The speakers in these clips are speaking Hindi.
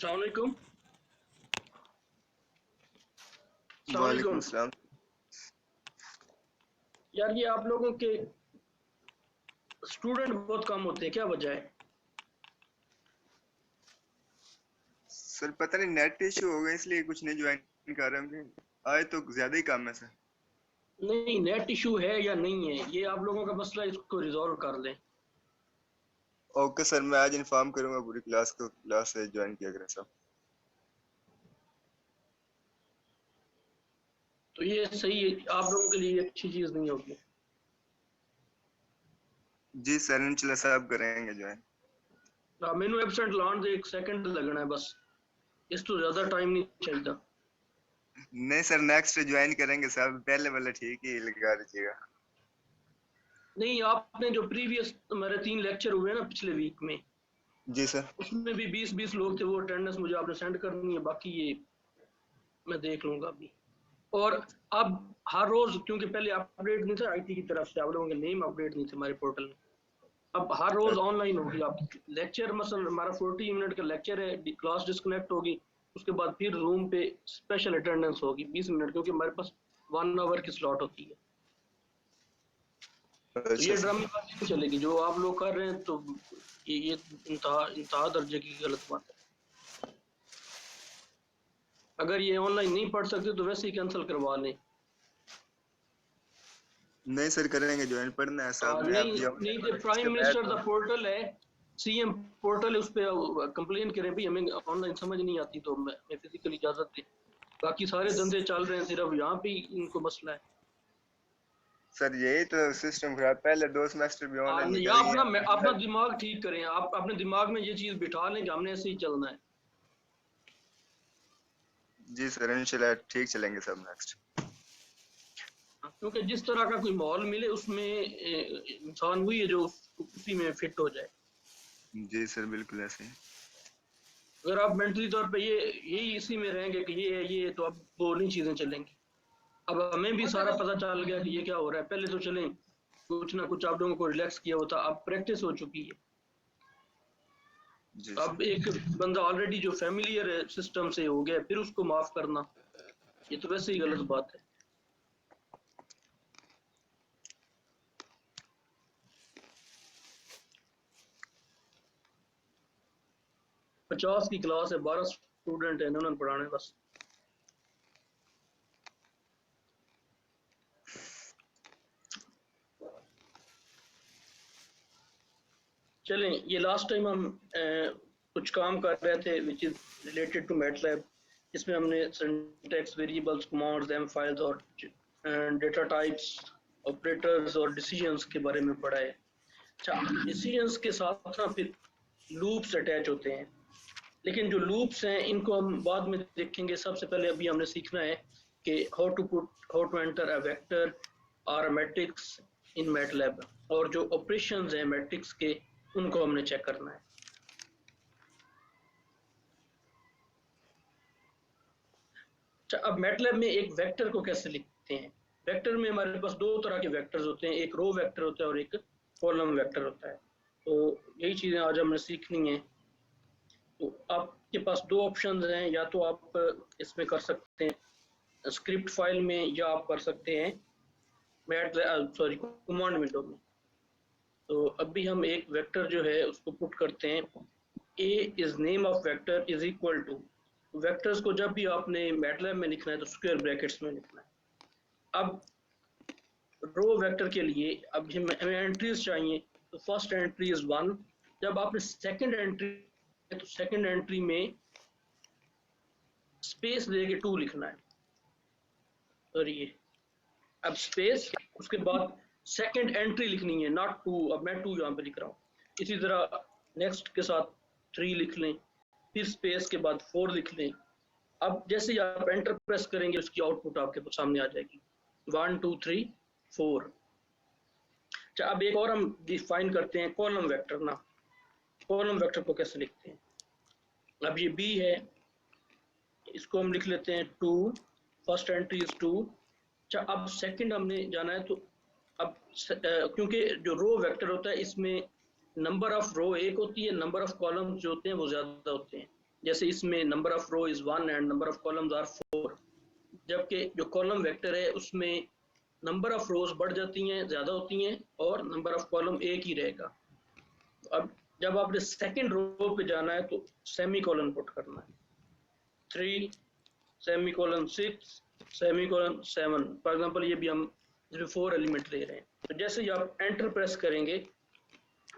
अस्सलाम वालेकुम। अस्सलाम वालेकुम वालेकुम। अस्सलाम। यार ये आप लोगों के स्टूडेंट बहुत कम होते हैं, क्या वजह है? सर पता नहीं नेट इशू होगा इसलिए कुछ नहीं ज्वाइन कर रहे होंगे। आए तो ज्यादा ही काम है सर। नहीं, नेट इशू है या नहीं है, ये आप लोगों का मसला, इसको रिजॉल्व कर लें। ओके सर, मैं आज इन्फॉर्म करूंगा पूरी क्लास को, क्लास से ज्वाइन किया करें सब। तो ये सही है, आप लोगों के लिए ये अच्छी चीज़ नहीं होगी। जी सर, इंशाल्लाह सब करेंगे ज्वाइन। मैनू एबसेंट लाने दे 1 सेकंड लगना है बस, इस तो ज़्यादा टाइम नहीं चाहिए। नहीं सर, नेक्स्ट ज्वाइन करेंगे सब, पहले वाला ठीक ही लगा दीजिएगा। नहीं, आपने जो प्रीवियस हमारे 3 लेक्चर हुए ना पिछले वीक में, जी सर। उसमें भी 20-20 लोग थे, वो अटेंडेंस मुझे आपने सेंड करनी है, बाकी ये मैं देख लूंगा अभी। और अब हर रोज, क्योंकि पहले अपडेट नहीं था आईटी की तरफ से, आप लोगों के नेम अपडेट नहीं थे हमारे पोर्टल में, अब हर रोज ऑनलाइन होगी आपकी लेक्चर। मसलन हमारा 40 मिनट का लेक्चर है, क्लास डिस्कनेक्ट होगी, उसके बाद फिर रूम पे स्पेशल अटेंडेंस होगी 20 मिनट, क्योंकि हमारे पास 1 आवर की स्लॉट होती है। तो अच्छा ये सर। ड्रामेबाजी नहीं चलेगी जो आप लोग कर रहे हैं, तो ये इंतहा दर्जे की गलत बात है। अगर ये ऑनलाइन नहीं पढ़ सकते तो वैसे ही कैंसिल करवा लें। नहीं सर, करेंगे ज्वाइन, पढ़ना है सब ने, नहीं अब ये नहीं, ऑनलाइन जो वाला प्राइम सिस्टम है मिनिस्टर तो। दा पोर्टल है, सीएम पोर्टल है, उस पर कंप्लेन करें भाई हमें ऑनलाइन समझ नहीं आती, तो मैं फिजिकल इजाजत दे। बाकी सारे धंधे चल रहे हैं, सिर्फ यहाँ पे इनको मसला है। सर यही तो सिस्टम खराब, पहले 2 सेमेस्टर भी ऑनलाइन या निकल अपना अपना गए। दिमाग ठीक करें, आप अपने दिमाग में ये चीज बिठा लें कि हमने ऐसे ही चलना है। जी सर, इंशाल्लाह ठीक चलेंगे सब नेक्स्ट। क्योंकि जिस तरह का कोई माहौल मिले उसमें इंसान वही है जो उसी में फिट हो जाए। जी सर, बिल्कुल ऐसे ही। अगर आप मेंटली तौर पे यही इसी में रहेंगे कि ये है, तो अब वो नहीं चीजें चलेंगी। अब हमें भी सारा पता चल गया कि ये क्या हो रहा है, पहले तो चलें कुछ ना कुछ आप लोगों को रिलैक्स किया होता, अब प्रैक्टिस हो चुकी है। जी सर। अब एक बंदा ऑलरेडी जो फैमिलियर सिस्टम से हो गया, फिर उसको माफ करना, ये तो वैसे ही गलत बात है। 50 की क्लास है, 12 स्टूडेंट है, उन्होंने पढ़ाने बस। चलें, ये लास्ट टाइम हम कुछ काम कर रहे थे which is related to MATLAB, इसमें हमने syntax, variables, commands, M files और डेटा टाइप्स, ऑपरेटर्स और डिसीजंस के बारे में पढ़ा है। अच्छा, डिसीजंस के साथ ना फिर लूप्स अटैच होते हैं, लेकिन जो लूप्स हैं इनको हम बाद में देखेंगे। सबसे पहले अभी हमने सीखना है कि how to enter a vector और अ मैट्रिक्स इन मैटलैब, और जो ऑपरेशंस हैं मैट्रिक्स के उनको हमने चेक करना है। अच्छा, अब मैटलैब में एक वेक्टर को कैसे लिखते हैं? वेक्टर में हमारे पास 2 तरह के वेक्टर्स होते हैं, एक रो वेक्टर होता है और एक कॉलम वेक्टर होता है। तो यही चीज़ें आज हमने सीखनी है। तो आपके पास 2 ऑप्शंस हैं, या तो आप इसमें कर सकते हैं स्क्रिप्ट फाइल में, या आप कर सकते हैं कमांड विंडो में। तो अभी हम एक वेक्टर जो है उसको पुट करते हैं, a is name of vector is equal to, vectors को जब भी आपने मैटलैब में लिखना है तो स्क्वायर ब्रैकेट्स में लिखना है। अब रो वेक्टर के लिए अब हमें एंट्रीज चाहिए, तो फर्स्ट एंट्री इज 1, जब आपने सेकंड एंट्री, तो सेकंड एंट्री में स्पेस देके 2 लिखना है। और ये अब स्पेस, उसके बाद सेकंड एंट्री लिखनी है, नॉट 2, अब मैं 2 यहाँ पे लिख रहा हूँ। इसी तरह नेक्स्ट के साथ 3 लिख लें, फिर स्पेस के बाद 4 लिख लें। अब जैसे ही आप एंटर प्रेस करेंगे उसकी आउटपुट आपके सामने आ जाएगी, 1 2 3 4। अच्छा, अब एक और हम डिफाइन करते हैं कॉलम वेक्टर ना। कॉलम वेक्टर को कैसे लिखते हैं? अब ये बी है, इसको हम लिख लेते हैं 2, फर्स्ट एंट्री इज 2। अच्छा, अब सेकंड हमने जाना है, तो अब क्योंकि जो रो वेक्टर होता है इसमें नंबर ऑफ रो एक होती है, नंबर ऑफ कॉलम्स जो होते हैं वो ज्यादा होते हैं। जैसे इसमें number of row is 1 and number of columns are 4, जबकि जो कॉलम वेक्टर है उसमें नंबर ऑफ रोज बढ़ जाती हैं, ज्यादा होती हैं, और नंबर ऑफ कॉलम एक ही रहेगा। अब जब आपने सेकंड रो पे जाना है तो सेमी कॉलन पुट करना है, 3 semi colon 6 semi colon 7। For example ये भी हम 4 एलिमेंट ले रहे हैं। तो जैसे ही आप एंटर प्रेस करेंगे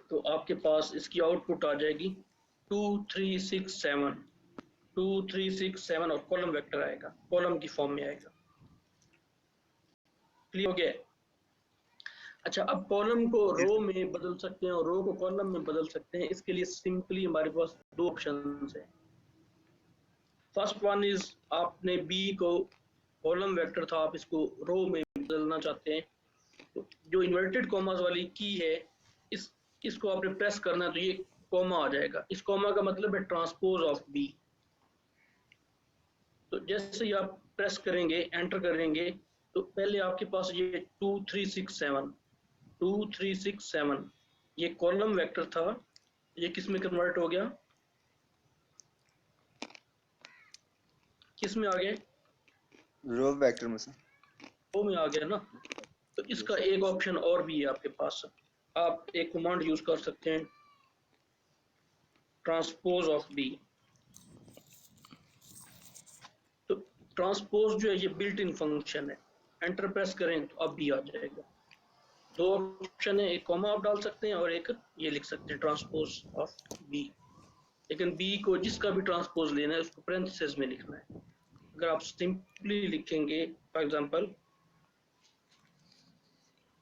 तो आपके पास इसकी आउटपुट आ जाएगी 2 3 6 7, 2 3 6 7 और कॉलम वेक्टर आएगा, कॉलम की फॉर्म में आएगा। क्लियर हो गया? अच्छा, अब कॉलम को रो में बदल सकते हैं और रो को कॉलम में बदल सकते हैं। इसके लिए सिंपली हमारे पास दो ऑप्शंस हैं। फर्स्ट वन इज, आपने बी को कॉलम वेक्टर था, आप इसको रो में बदलना चाहते हैं, तो जो इन्वर्टेड कॉमास वाली की है इसको आपने प्रेस करना है तो ये कॉमा आ जाएगा। इस कॉमा का मतलब है ट्रांसपोज ऑफ बी। तो जैसे ही आप प्रेस करेंगे, एंटर करेंगे, तो पहले आपके पास ये 2 3 6 7 2 3 6 7 ये कॉलम वेक्टर था, ये किस में कन्वर्ट हो गया, किस में आ गया, रो वेक्टर में से रो में आ गया ना। तो इसका एक ऑप्शन और भी है आपके पास, आप एक कमांड यूज कर सकते हैं, ट्रांसपोज ऑफ बी। तो ट्रांसपोज जो है ये बिल्ट इन फंक्शन है, एंटर प्रेस करें तो अब बी आ जाएगा। दो ऑप्शन है, एक कॉमा आप डाल सकते हैं और एक ये लिख सकते हैं ट्रांसपोज ऑफ बी। लेकिन बी को जिसका भी ट्रांसपोज लेना है उसको पैरेंथेसिस में लिखना है। अगर आप सिंपली लिखेंगे फॉर एग्जांपल,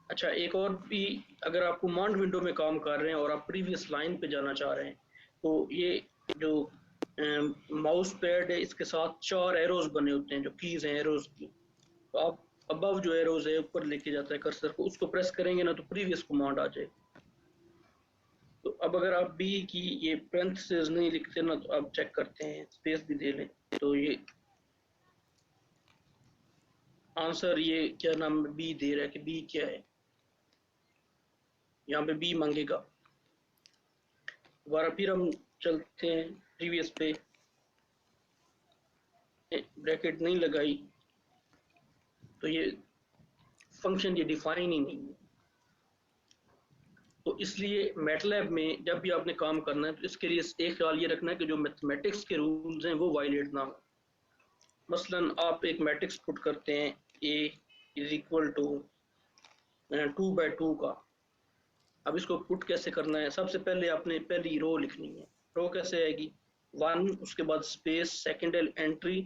अच्छा एक और भी, अगर आप कमांड विंडो में काम कर रहे हैं और आप प्रीवियस लाइन पे जाना चाह रहे हैं, तो ये जो माउस पैड है इसके साथ 4 एरोज बने होते हैं, जो कीज हैं एरोज की। तो आप अबव जो एरोज है ऊपर लेके जाता है कर्सर को, उसको प्रेस करेंगे ना तो प्रीवियस कमांड आ जाए। तो अब अगर आप बी की ये पैरेंथेसिस नहीं लिखते ना, तो आप चेक करते हैं, स्पेस भी दे लें, तो ये आंसर ये क्या नाम बी दे रहा है कि बी क्या है, यहाँ पे बी मांगेगा। दोबारा फिर हम चलते हैं प्रीवियस पे, ब्रैकेट नहीं लगाई तो ये फंक्शन ये डिफाइन ही नहीं है। तो इसलिए मैटलैब में जब भी आपने काम करना है तो इसके लिए एक ख्याल ये रखना है कि जो मैथमेटिक्स के रूल्स हैं वो वायलेट ना हो। मसलन आप एक मैट्रिक्स पुट करते हैं a इज इक्वल टू 2/2 का। अब इसको पुट कैसे करना है, सबसे पहले आपने पहली रो लिखनी है। रो कैसे आएगी, 1 उसके बाद स्पेस सेकेंड एंट्री।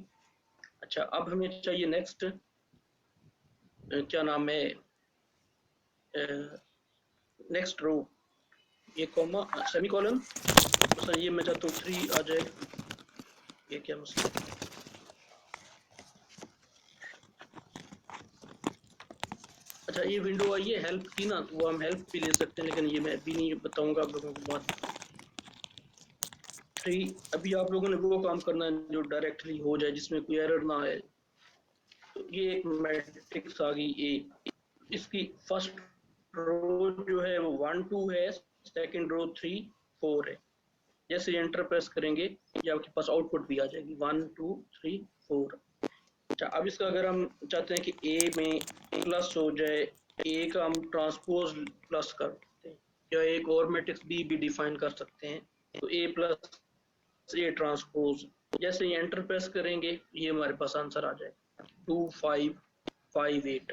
अच्छा अब हमें चाहिए नेक्स्ट क्या नाम है, नेक्स्ट रो, ये कॉमा सेमी कॉलन, मसलन ये मैं चाहता हूँ 3 आ जाए, ये क्या मसला। अच्छा ये विंडो आई है हेल्प की ना, तो वो हम हेल्प भी ले सकते हैं, लेकिन ये मैं भी नहीं बताऊंगा आप लोगों को बात। 3 अभी आप लोगों ने वो काम करना है जो डायरेक्टली हो जाए, जिसमें कोई एरर ना आए। तो ये एक मैट्रिक्स आ गई ए, इसकी फर्स्ट रो जो है वो 1 2 है, सेकंड रो 3 4 है। जैसे एंटर प्रेस करेंगे ये आपके पास आउटपुट भी आ जाएगी 1 2 3 4। अच्छा अब इसका अगर हम चाहते हैं कि ए में प्लस हो जाए, ए का हम ट्रांसपोज प्लस कर सकते हैं, या एक और मैट्रिक्स बी भी डिफाइन कर सकते हैं। तो ए प्लस ए ट्रांसपोज, जैसे ही एंटर प्रेस करेंगे ये हमारे पास आंसर आ जाएगा 2 5 5 8।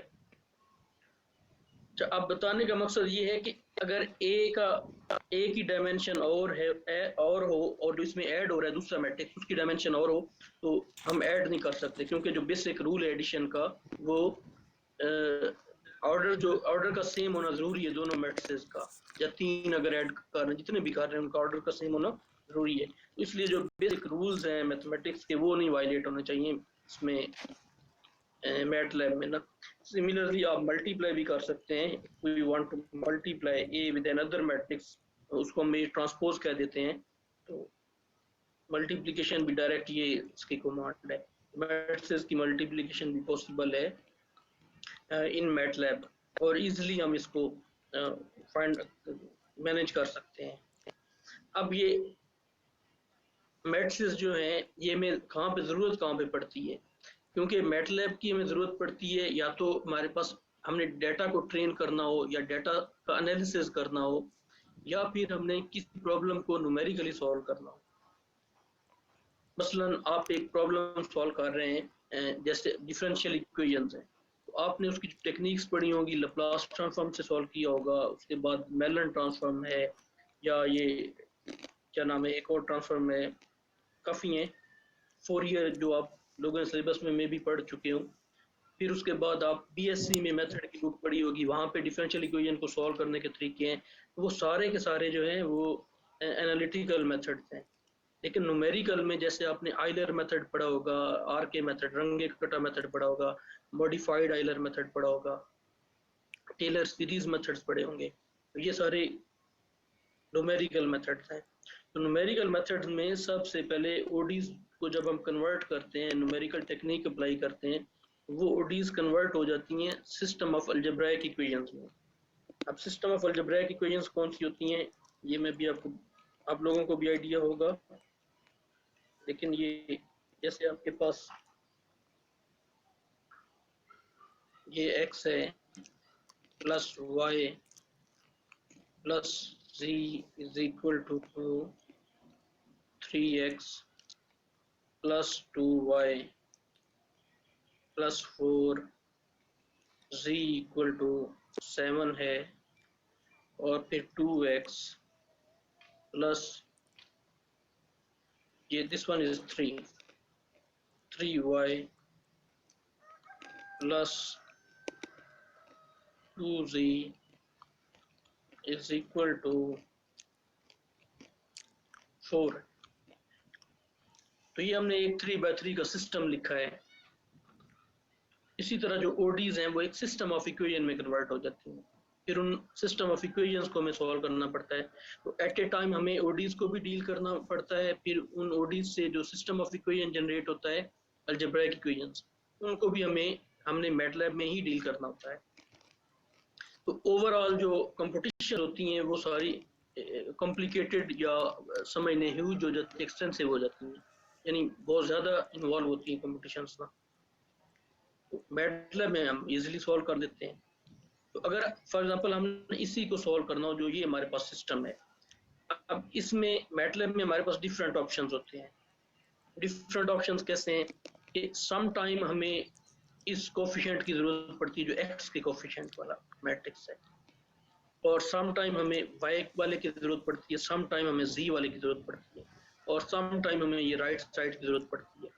अच्छा अब बताने का मकसद ये है कि अगर ए की डायमेंशन और है और हो, और जो इसमें ऐड हो रहा है दूसरा मैट्रिक्स उसकी डायमेंशन और हो, तो हम ऐड नहीं कर सकते, क्योंकि जो बेसिक रूल है एडिशन का वो ऑर्डर का सेम होना जरूरी है दोनों मैट्रिसेस का, या 3 अगर ऐड कर रहे हैं, जितने भी कर रहे हैं उनका ऑर्डर का सेम होना जरूरी है। तो इसलिए जो बेसिक रूल्स हैं मैथमेटिक्स के वो नहीं वायलेट होने चाहिए इसमें मैटलैब में ना। सिमिलरली आप मल्टीप्लाई भी कर सकते हैं, we want to multiply A with another matrix, उसको हम ट्रांसपोज कह देते हैं। तो मल्टीप्लिकेशन भी डायरेक्ट ये इसकी कमांड है, मैट्रिसेस की मल्टीप्लिकेशन भी पॉसिबल है इन मैटलैब, और इजीली हम इसको फाइंड मैनेज कर सकते हैं। अब ये मैट्रिसेस जो हैं ये हमें कहाँ पे पड़ती है, क्योंकि मैटलैब की हमें ज़रूरत पड़ती है या तो हमारे पास हमने डेटा को ट्रेन करना हो या डेटा का एनालिसिस करना हो, या फिर हमने किसी प्रॉब्लम को न्यूमेरिकली सॉल्व करना हो। मसलन आप एक प्रॉब्लम सॉल्व कर रहे हैं, जैसे डिफरेंशियल इक्वेशंस हैं, तो आपने उसकी जो टेक्निक्स पढ़ी होंगी, लैप्लास ट्रांसफॉर्म से सॉल्व किया होगा, उसके बाद मेलन ट्रांसफॉर्म है, या ये क्या नाम है, एक और ट्रांसफॉर्म है, काफ़ी हैं, फोरियर जो आप लोगों ने सिलेबस में भी पढ़ चुके हो। फिर उसके बाद आप बीएससी में मेथड की बुक पढ़ी होगी, वहाँ पे डिफरेंशियल इक्वेशन को सॉल्व करने के तरीके हैं। वो सारे के सारे जो हैं वो एनालिटिकल मेथड्स हैं। लेकिन न्यूमेरिकल में जैसे आपने आइलर मेथड पढ़ा होगा, आर के मेथड, रंगे कटा मेथड पढ़ा होगा, मॉडिफाइड आइलर मेथड पढ़ा होगा, टेलर सीरीज मेथड्स पढ़े होंगे, तो ये सारे न्यूमेरिकल मेथड्स हैं। तो न्यूमेरिकल मेथड्स में सबसे पहले ओडीज को जब हम कन्वर्ट करते हैं, न्यूमेरिकल टेक्निक अप्लाई करते हैं, वो ओडीज कन्वर्ट हो जाती हैं सिस्टम ऑफ अलजेब्राइक इक्वेशंस में। अब सिस्टम ऑफ अलजेब्राइक इक्वेशंस कौन सी होती हैं, ये मैं भी आप लोगों को भी आइडिया होगा, लेकिन ये जैसे आपके पास ये x है plus y plus z is equal to 3x plus 2y plus 4 z equal to 7 है, और फिर 2x प्लस ये this one is 3y plus 2z is equal to 4। तो ये हमने एक 3x3 का सिस्टम लिखा है। इसी तरह जो ओडीज हैं वो एक सिस्टम ऑफ इक्वेशन में कन्वर्ट हो जाती हैं, फिर उन सिस्टम ऑफ इक्वेशंस को हमें सॉल्व करना पड़ता है। तो एट ए टाइम हमें ओडीज को भी डील करना पड़ता है, फिर उन ओडीज से जो सिस्टम ऑफ इक्वेशन जनरेट होता है, अलजेब्राइक इक्वेशंस, उनको भी हमने मैटलैब में ही डील करना होता है। तो ओवरऑल जो कंपटीशन होती हैं वो सारी कॉम्प्लिकेटेड या समझने ह्यूज हो जाती है, एक्सटेंसिव हो जाती हैं, यानी बहुत ज़्यादा इन्वॉल्व होती हैं कॉम्पिटिशन्स ना। तो मैटलैब में हम इजीली सॉल्व कर देते हैं। तो अगर फॉर एग्जांपल हमने इसी को सॉल्व करना हो, जो ये हमारे पास सिस्टम है, अब इसमें मैटलैब में हमारे पास डिफरेंट ऑप्शंस होते हैं। डिफरेंट ऑप्शंस कैसे हैं कि सम टाइम हमें इस कोफिशिएंट की जरूरत पड़ती है जो एक्स के कोफिशिएंट वाला मैट्रिक्स है, और सम टाइम हमें वाई वाले की जरूरत पड़ती है, सम टाइम हमें जी वाले की जरूरत पड़ती है, और सम टाइम हमें ये राइट साइड की जरूरत पड़ती है।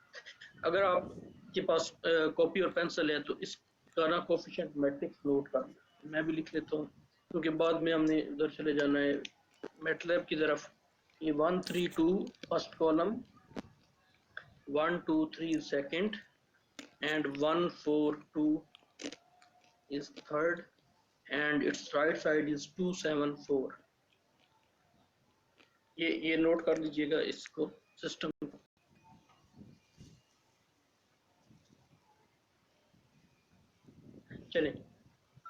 अगर आपके पास कॉपी और पेंसिल है तो इसका ना कोफिशिएंट मैट्रिक्स नोट कर, मैं भी लिख लेता हूँ क्योंकि बाद में हमने उधर चले जाना है मैटलैब की तरफ। ये 1 3 2 first column, 1 2 3 second, and 1 4 2 is third, and its right side is 2 7 4। ये नोट कर लीजिएगा इसको सिस्टम को। चलिए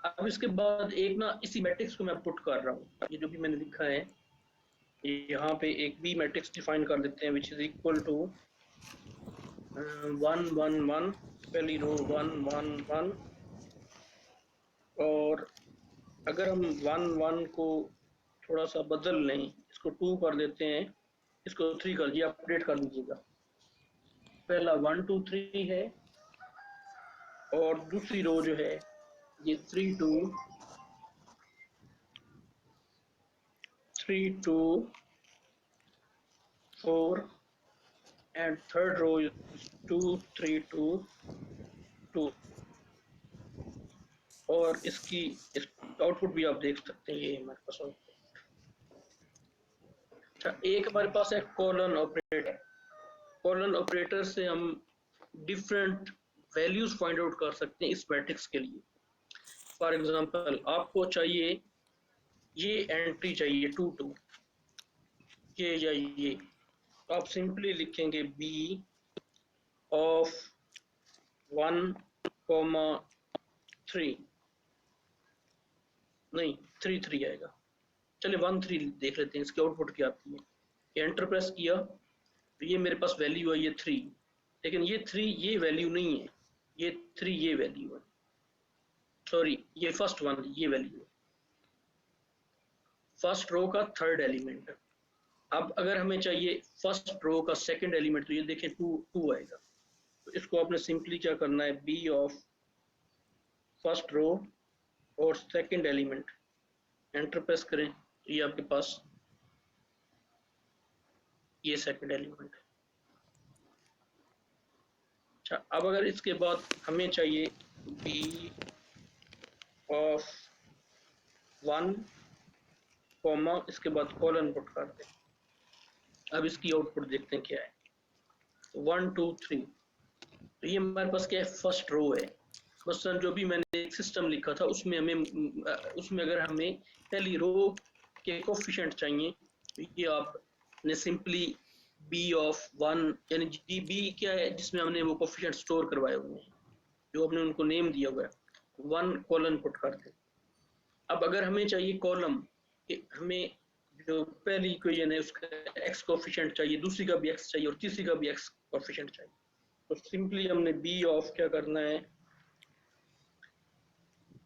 अब इसके बाद एक ना इसी मैट्रिक्स को मैं पुट कर रहा हूँ, ये जो भी मैंने लिखा है यहाँ पे एक बी मैट्रिक्स डिफाइन कर देते हैं, विच इज इक्वल टू 1 1 1, पहली रो 1 1 1, और अगर हम 1 1 को थोड़ा सा बदल लें, इसको 2 कर देते हैं, इसको 3 कर दिए, अपडेट कर दीजिएगा। पहला 1 2 3 है, और दूसरी रो जो है ये 3 2 3 2 4, एंड थर्ड रो इज 2 3 2 2, और इसकी आउटपुट भी आप देख सकते हैं, ये हमारे पास आउटपुट। अच्छा, एक हमारे पास है कॉलन ऑपरेटर। कॉलन ऑपरेटर से हम डिफरेंट वैल्यूज फाइंड आउट कर सकते हैं इस मैट्रिक्स के लिए। फॉर एग्जांपल आपको चाहिए ये एंट्री चाहिए 2 2, ये या ये, तो आप सिंपली लिखेंगे बी ऑफ 1 3, नहीं 3 3 आएगा। चलिए 1 3 देख लेते हैं इसकी आउटपुट क्या आती है। एंटर प्रेस किया तो ये मेरे पास वैल्यू है ये 3, लेकिन ये 3 ये वैल्यू नहीं है, ये 3 ये वैल्यू है, सॉरी ये फर्स्ट वन ये वैल्यू है, फर्स्ट रो का थर्ड एलिमेंट। अब अगर हमें चाहिए फर्स्ट रो का सेकंड एलिमेंट, तो ये देखें 2 आएगा। तो इसको आपने सिंपली क्या करना है, बी ऑफ फर्स्ट रो और सेकंड एलिमेंट, एंटर प्रेस करें, तो ये आपके पास ये सेकंड एलिमेंट है। अच्छा, अब अगर इसके बाद हमें चाहिए बी ऑफ 1 कॉमा इसके बाद कॉलन पुट कर दें। अब इसकी आउटपुट देखते हैं क्या है, 1 2 3। तो ये हमारे पास क्या है, फर्स्ट रो है। मसलन जो भी मैंने एक सिस्टम लिखा था उसमें अगर हमें पहली रो के कोफिशिएंट चाहिए, तो ये आपने सिंपली बी ऑफ 1 यानी जी बी क्या है जिसमें हमने वो कोफिशिएंट स्टोर करवाए हुए हैं, जो हमने उनको नेम दिया हुआ है, 1 कॉलन पुट कर दें। अब अगर हमें चाहिए कॉलम, हमें जो पहली इक्वेशन है उसका एक्स कोफिशिएंट चाहिए, दूसरी का भी एक्स चाहिए और तीसरी का भी एक्स कोफिशिएंट चाहिए, तो सिंपली हमने बी ऑफ क्या करना है,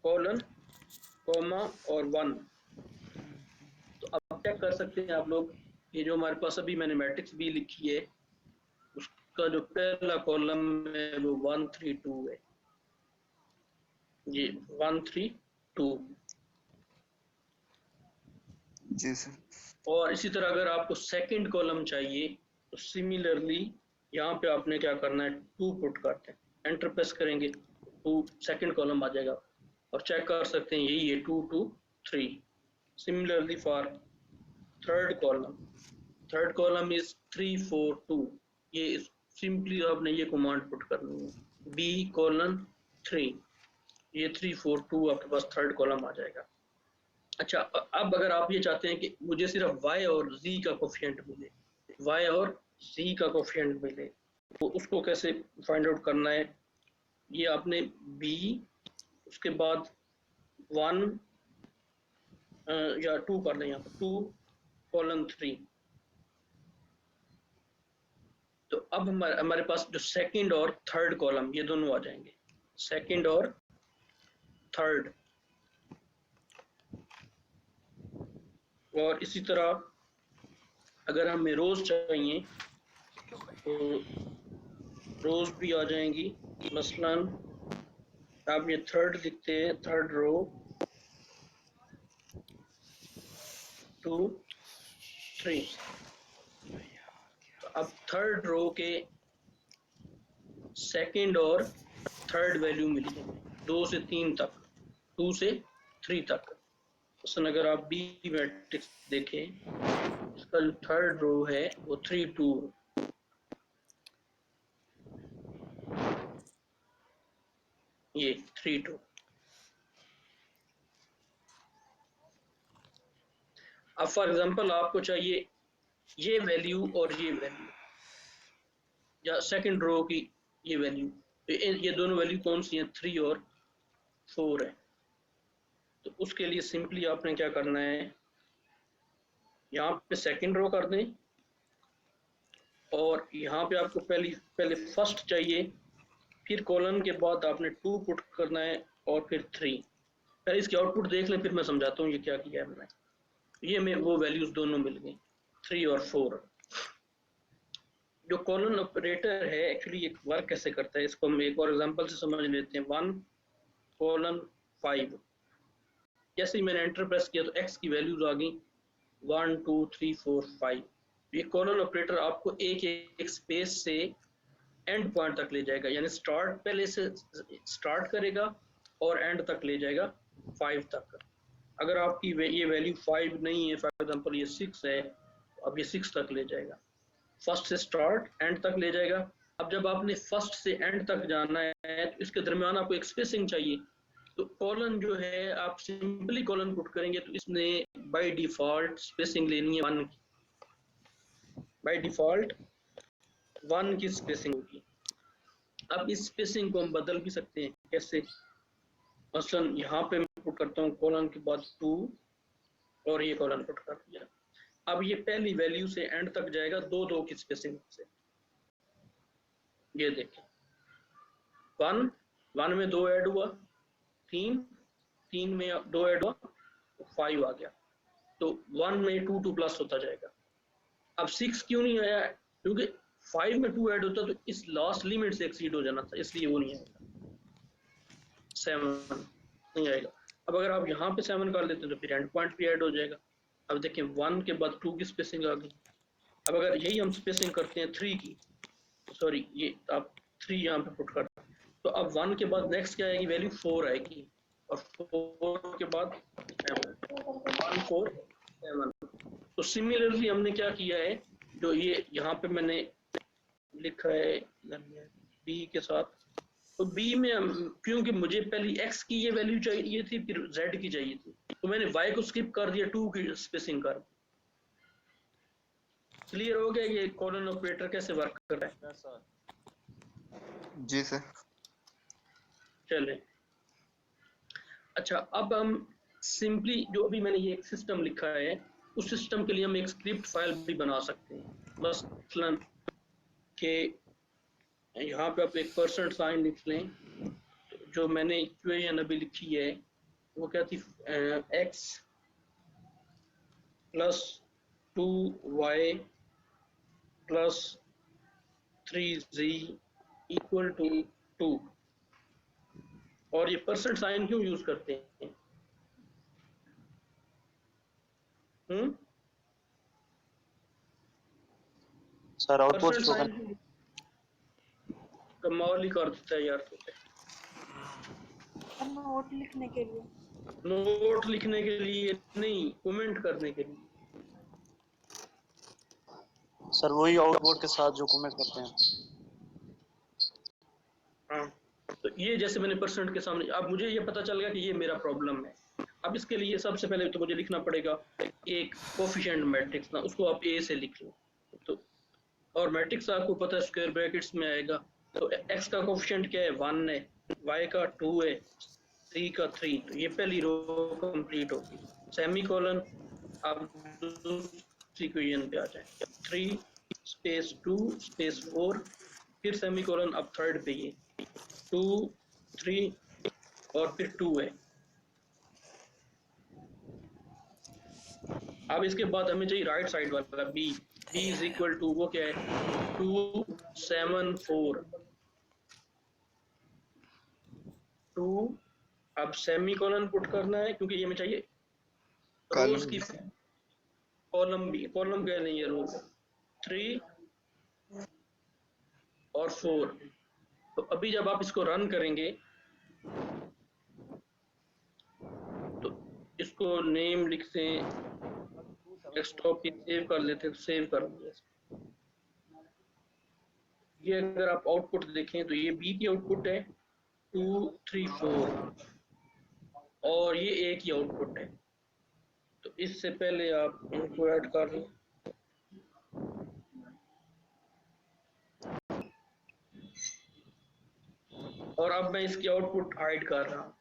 कॉलन कॉमा और 1। तो अब क्या कर सकते हैं आप लोग, ये जो हमारे पास अभी मैंने मैट्रिक्स बी लिखी है उसका जो पहला कॉलम है वो 1 3 2 है, ये 1 3 2। जी सर। और इसी तरह अगर आपको सेकंड कॉलम चाहिए तो सिमिलरली यहाँ पे आपने क्या करना है, 2 पुट करते हैं, एंटर प्रेस करेंगे 2 सेकंड कॉलम आ जाएगा, और चेक कर सकते हैं यही है 2 2 3। Similarly for third column is 3 4 2। ये सिंपली आपने ये कमांड पुट करनी है, बी कॉलन 3, ये 3 4 2 आपके पास थर्ड कॉलम आ जाएगा। अच्छा, अब अगर आप ये चाहते हैं कि मुझे सिर्फ y और z का कोफिशिएंट मिले, y और z का कोफिशिएंट मिले, तो उसको कैसे फाइंड आउट करना है, ये आपने b उसके बाद 1 या 2 कर लें, यहाँ पर 2 कॉलन 3। तो अब हमारे पास जो सेकंड और थर्ड कॉलम ये दोनों आ जाएंगे, सेकंड और थर्ड। और इसी तरह अगर हमें रोज चाहिए तो रोज भी आ जाएंगी। मसलन आप ये थर्ड लिखते हैं, थर्ड रो 2 3। तो अब थर्ड रो के सेकंड और थर्ड वैल्यू मिली है 2 से 3 तक, 2 से 3 तक। मसलन अगर आप बी मैट्रिक्स देखें, इसका जो थर्ड रो है वो 3 2, ये 3 2। अब फॉर एग्जांपल आपको चाहिए ये वैल्यू और ये वैल्यू, या सेकंड रो की ये वैल्यू, तो ये दोनों वैल्यू कौन सी हैं, 3 और 4 है। तो उसके लिए सिंपली आपने क्या करना है, यहाँ पे सेकंड रो कर दें, और यहाँ पे आपको पहले फर्स्ट चाहिए, फिर कॉलन के बाद आपने 2 पुट करना है और फिर 3। पहले इसकी आउटपुट देख लें, फिर मैं समझाता हूँ ये क्या किया है मैंने। ये में वो वैल्यूज दोनों मिल गई, 3 और 4। जो कॉलन ऑपरेटर है एक्चुअली एक वर्क कैसे करता है, इसको हम एक और एग्जांपल से समझ लेते हैं। 1 कॉलन 5, जैसे ही मैंने एंटर प्रेस किया तो x की वैल्यूज आ गई 1 2 3 4 5। ये कॉलन ऑपरेटर आपको एक स्पेस से एंड पॉइंट तक ले जाएगा, यानी स्टार्ट पहले से स्टार्ट करेगा और एंड तक ले जाएगा 5 तक। अगर आपकी ये वैल्यू 5 नहीं है, फॉर एग्जांपल ये 6 है, अब ये 6 तक ले जाएगा, फर्स्ट से स्टार्ट एंड तक ले जाएगा। अब जब आपने फर्स्ट से एंड तक जाना है तो इसके दरमियान आपको एक स्पेसिंग चाहिए, तो कॉलन जो है आप सिंपली कॉलन पुट करेंगे तो इसने बाय डिफॉल्ट स्पेसिंग लेनी है 1 की, बाय डिफॉल्ट 1 की स्पेसिंग होगी। अब इस स्पेसिंग को हम बदल भी सकते हैं, कैसे, मसलन यहाँ पे मैं पुट करता हूँ कॉलन के बाद 2 और ये कॉलन पुट कर दिया। अब ये पहली वैल्यू से एंड तक जाएगा 2-2 की स्पेसिंग से। ये देखें 1 में 2 ऐड हुआ, 3 में 2 ऐड हुआ, 5 आ गया। तो 1 में 2 प्लस होता जाएगा। अब 6 क्यों नहीं आया? क्योंकि 5 में 2 ऐड होता तो इस लास्ट लिमिट से एक्सीड हो जाना था, इसलिए वो नहीं आएगा, 7 नहीं आएगा। अब अगर आप यहाँ पे 7 कर लेते हैं तो फिर एंड पॉइंट भी ऐड हो जाएगा। अब देखें 1 के बाद 2 की स्पेसिंग आ गई। अब अगर यही हम स्पेसिंग करते हैं 3 की, सॉरी ये आप 3 यहाँ पे पुट करते हैं, तो अब 1 के बाद नेक्स्ट क्या आएगी वैल्यू? 4 आएगी, और 4 के बाद 7, 1 4 7। तो सिमिलरली हमने क्या किया है, जो ये यहाँ पे मैंने लिखा है बी के साथ, तो बी में क्योंकि मुझे पहली एक्स की ये वैल्यू चाहिए थी, फिर जेड की चाहिए थी, तो मैंने वाई को स्किप कर दिया, 2 की स्पेसिंग कर। क्लियर हो गया ये कॉलन ऑपरेटर कैसे वर्क कर रहा है? जी सर। चले अच्छा, अब हम सिंपली जो अभी मैंने ये एक सिस्टम लिखा है, उस सिस्टम के लिए हम एक स्क्रिप्ट फाइल भी बना सकते हैं। मसलन के यहाँ पे आप एक % लिख लें, जो मैंने इक्वेशन अभी लिखी है वो क्या थी, x plus 2y plus 3z equal to 2। और ये % क्यों यूज करते हैं? सर आउटपुट शो कमाल ही कर देता है यार तुझे। नोट लिखने के लिए, नोट लिखने के लिए नहीं, कमेंट करने के लिए। सर वही आउटपुट के साथ जो कमेंट करते हैं। हाँ, तो ये जैसे मैंने % के सामने, अब मुझे ये पता चल गया कि ये मेरा प्रॉब्लम है। अब इसके लिए सबसे पहले तो मुझे लिखना पड़ेगा एक कोफिशिएंट मैट्रिक्स ना, उसको आप ए से लिख लो। तो और मैट्रिक्स आपको पता है स्क्वायर ब्रैकेट्स में आएगा। तो x का कोफिशिएंट क्या है? 1 है, y का 2 है, c का 3। तो ये पहली रो कंप्लीट होगी। सेमीकोलन, अब दूसरी इक्वेशन पे आ जाए, 3 स्पेस 2 स्पेस 4, फिर सेमीकोलन, अब थर्ड पे ये 2 3 और फिर 2 है। अब इसके बाद हमें चाहिए राइट साइड वाला b इज इक्वल टू, वो क्या है? 2 7 4 2। अब सेमीकोलन पुट करना है क्योंकि ये में चाहिए रोज की, कॉलम भी, कॉलम कह नहीं है, रो। 3 और 4। तो अभी जब आप इसको रन करेंगे तो इसको नेम लिखते हैं, डेस्कटॉप पे सेव कर लेते हैं, सेव कर दिया। ये अगर आप आउटपुट देखें तो ये बी की आउटपुट है 2 3 4, और ये ए की आउटपुट है। तो इससे पहले आप इनको ऐड कर लें। और अब मैं इसकी आउटपुट हाइड कर रहा हूँ।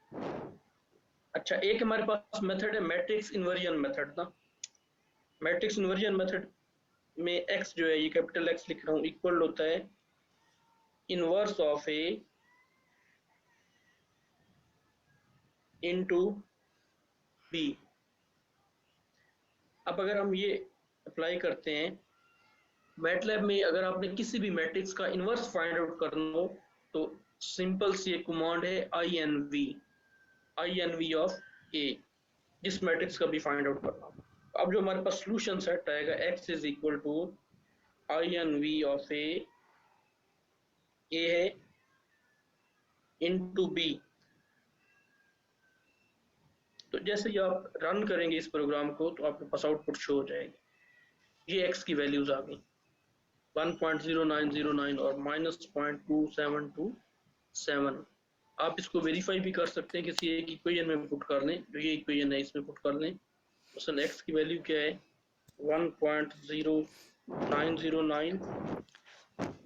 अच्छा, एक हमारे पास मेथड है मैट्रिक्स इन्वर्जन मेथड ना। मैट्रिक्स इन्वर्जन मेथड में x जो है, ये कैपिटल X लिख रहा हूँ, इक्वल होता है inverse of A into B. अब अगर हम ये अप्लाई करते हैं मैटलैब में, अगर आपने किसी भी मैट्रिक्स का इनवर्स फाइंड आउट करना हो तो सिंपल सी एक कमांड है INV ऑफ ए, जिस मैट्रिक्स का भी फाइंड आउट करना हो। अब जो हमारे पास सोल्यूशन सेट आएगा, x is equal to INV of A है इनटू बी। तो जैसे ही आप रन करेंगे इस प्रोग्राम को तो आपके पास आउटपुट शो हो जाएगी। ये x की वैल्यूज आ गई 1.0909 और -0.2727। आप इसको वेरीफाई भी कर सकते हैं किसी एक इक्वेशन में पुट कर लें, जो ये इक्वेशन है इसमें पुट कर लें। मसलन x की वैल्यू क्या है 1.0909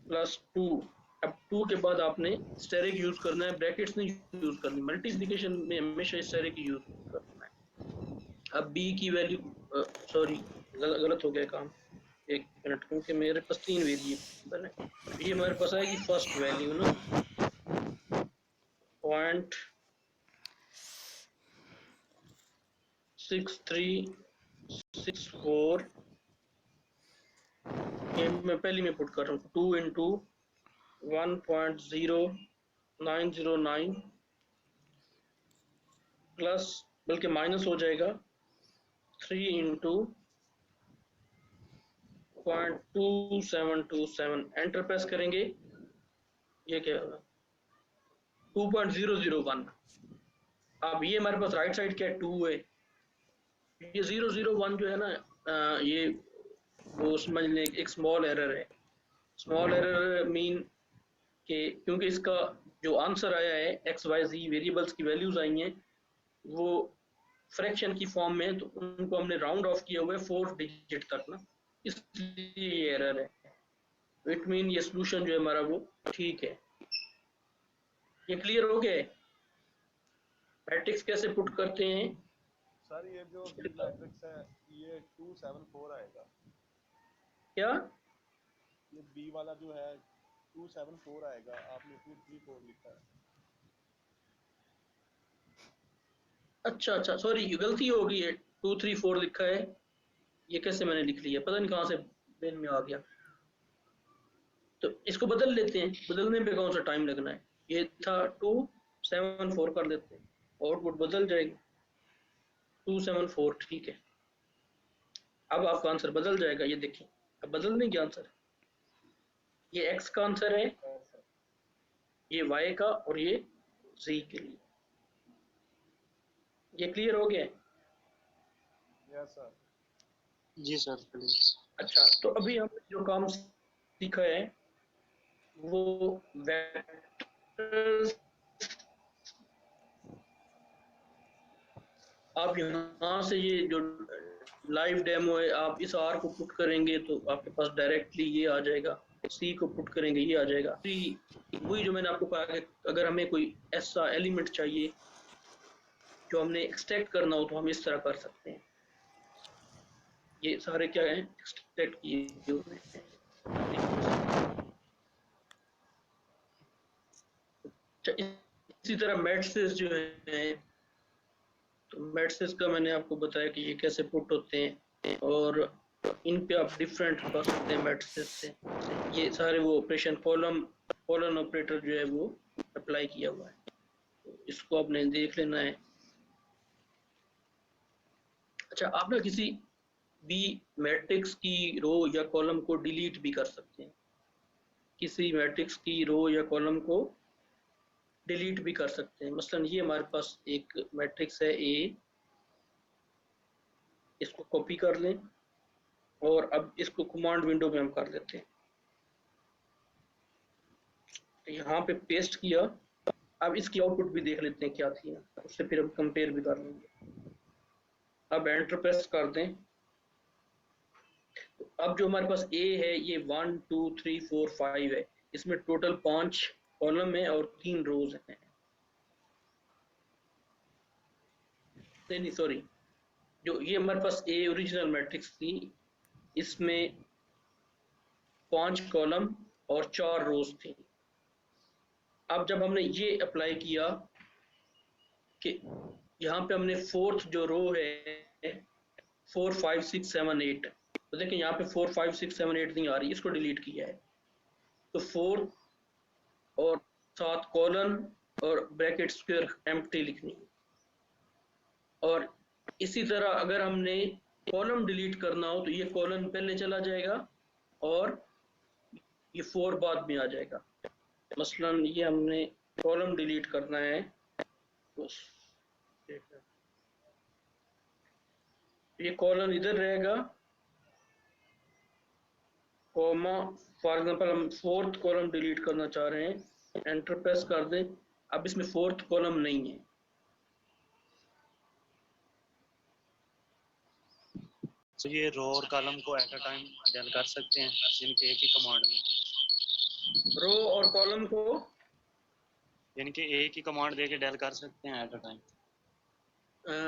प्लस 2। अब 2 के बाद आपने स्टेरिक यूज करना है, ब्रैकेट्स नहीं यूज करनी। मल्टीप्लिकेशन में हमेशा स्टेरिक यूज करना है। अब b की वैल्यू, सॉरी गलत हो गया काम। एक मिनट, क्योंकि मेरे पास 3 वेरिएबल है। ये हमारे पास आएगी फर्स्ट वैल्यू ना 0.6364, ये मैं पहली में पुट कर रहा हूँ 2 इंटू 1.0909 प्लस, बल्कि माइनस हो जाएगा 3 इंटू 0.2727, एंटर प्रेस करेंगे, ये क्या होगा 2.001। अब ये हमारे पास राइट साइड क्या है 2 है, ये 001 जो है ना ये वो समझ लें एक स्मॉल एरर है। स्मॉल एरर मीन कि क्योंकि इसका जो आंसर आया है एक्स वाई जी वेरिएबल्स की वैल्यूज आई हैं वो फ्रैक्शन की फॉर्म में, तो उनको हमने राउंड ऑफ किया हुआ है 4 डिजिट तक ना, इसलिए ये एरर है। इट मीन ये सोल्यूशन जो है हमारा वो ठीक है। ये क्लियर हो गया है मैट्रिक्स कैसे पुट करते हैं? सर ये जो बी मैट्रिक्स है ये 274 आएगा। क्या ये बी वाला जो है 274 आएगा, आपने 234 लिखा है। अच्छा अच्छा, सॉरी गलती हो गई है, 234 लिखा है, ये कैसे मैंने लिख लिया, पता नहीं कहाँ से ब्रेन में आ गया। तो इसको बदल लेते हैं, बदलने पे कौन सा टाइम लगना है, ये था 274 कर देते हैं, आउटपुट बदल जाएगी 274, ठीक है। अब आपका आंसर बदल जाएगा, ये देखिए अब बदलने का आंसर, ये एक्स का आंसर है, ये वाई का, और ये जी के लिए। ये क्लियर हो गया? Yes sir. जी सर प्लीज। अच्छा, तो अभी हमने जो काम सीखा है वो वेक्टर्स, आप यहाँ से ये जो लाइव डेमो है आप इस आर को पुट करेंगे तो आपके पास डायरेक्टली ये आ जाएगा, सी को पुट करेंगे ये आ जाएगा। वही जो मैंने आपको कहा कि अगर हमें कोई ऐसा एलिमेंट चाहिए जो हमने एक्सट्रैक्ट करना हो तो हम इस तरह कर सकते हैं। ये सारे क्या है एक्सट्रैक्ट किए हुए हैं। इसी तरह मैट्रिसेस जो है, तो मैट्रिसेस का मैंने आपको बताया कि ये कैसे पुट होते हैं और इन पे आप डिफरेंट कर सकते हैं मैट्रिसेस से। ये सारे वो ऑपरेशन कॉलन ऑपरेटर जो है वो अप्लाई किया हुआ है, तो इसको आपने देख लेना है। अच्छा, आप ना किसी भी मैट्रिक्स की रो या कॉलम को डिलीट भी कर सकते हैं, किसी मैट्रिक्स की रो या कॉलम को डिलीट भी कर सकते हैं। मसलन ये हमारे पास एक मैट्रिक्स है ए, इसको कॉपी कर लें और अब इसको कमांड विंडो में हम कर लेते हैं, तो यहाँ पे पेस्ट किया। अब इसकी आउटपुट भी देख लेते हैं क्या थी, उससे फिर हम कंपेयर भी कर लेंगे। अब एंटर प्रेस कर दें, तो अब जो हमारे पास ए है ये 1 2 3 4 5 है, इसमें टोटल 5 कॉलम है और 3 रोज हैं। नहीं सॉरी, जो ये हमारे पास ए ओरिजिनल मैट्रिक्स थी इसमें 5 कॉलम और 4 रोज थी। अब जब हमने ये अप्लाई किया कि यहाँ पे हमने फोर्थ जो रो है 4 5 6 7 8, तो देखिए यहाँ पे 4 5 6 7 8 नहीं आ रही, इसको डिलीट किया है, तो 4 और 7 कॉलन और ब्रैकेट स्क्वायर एम्प्टी लिखनी है। और इसी तरह अगर हमने कॉलम डिलीट करना हो तो ये कॉलम पहले चला जाएगा और ये 4 बाद में आ जाएगा। मसलन ये हमने कॉलम डिलीट करना है तो ये कॉलम इधर रहेगा, कॉमा, फॉर एग्जांपल हम 4th कॉलम डिलीट करना चाह रहे हैं, एंटर प्रेस कर दें। अब इसमें 4th कॉलम नहीं है, तो ये रो और कॉलम को एट अ टाइम डेल कर सकते हैं इनके एक ही कमांड में। रो और कॉलम को इनके एक ही कमांड देके डेल कर सकते हैं एट अ टाइम।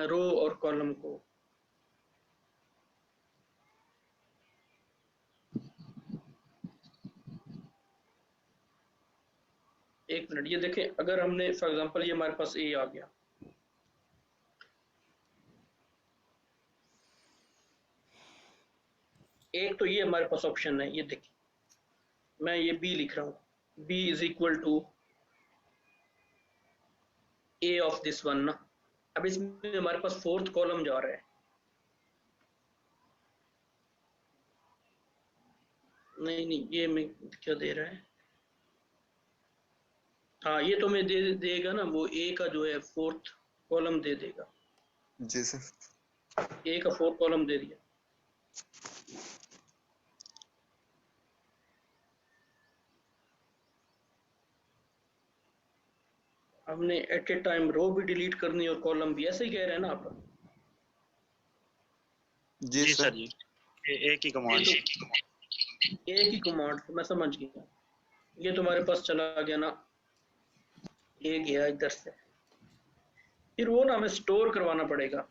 रो और कॉलम को एक मिनट, ये देखें, अगर हमने फॉर एग्जांपल ये हमारे पास ए आ गया, एक तो ये हमारे पास ऑप्शन है, ये देखिए मैं ये बी लिख रहा हूँ, B is equal to A of this one ना। अब इसमें हमारे पास फोर्थ कॉलम जा रहा है, नहीं नहीं ये मैं क्या दे रहा है, हाँ ये तो मैं दे देगा ना, वो ए का जो है फोर्थ कॉलम दे देगा, जी सर। ए का फोर्थ कॉलम दे दिया। हमने एट ए टाइम रो भी डिलीट करनी और कॉलम भी, ऐसे ही कह रहे हैं ना आप? जी जी सर। सर जी, एक ही कमांड। एक ही कमांड, मैं समझ गया। ये तुम्हारे पास चला गया ना, ये गया इधर से, फिर वो ना हमें स्टोर करवाना पड़ेगा,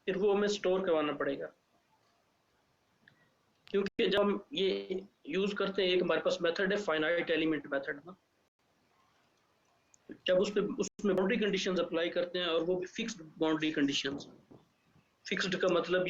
फिर वो हमें स्टोर करवाना पड़ेगा, क्योंकि जब हम ये यूज करते हैं, एक हमारे पास मेथड है फाइनाइट एलिमेंट मेथड ना, जब उसमें बाउंड्री कंडीशंस अप्लाई करते हैं और वो भी फिक्स्ड बाउंड्री कंडीशंस। फिक्स्ड का मतलब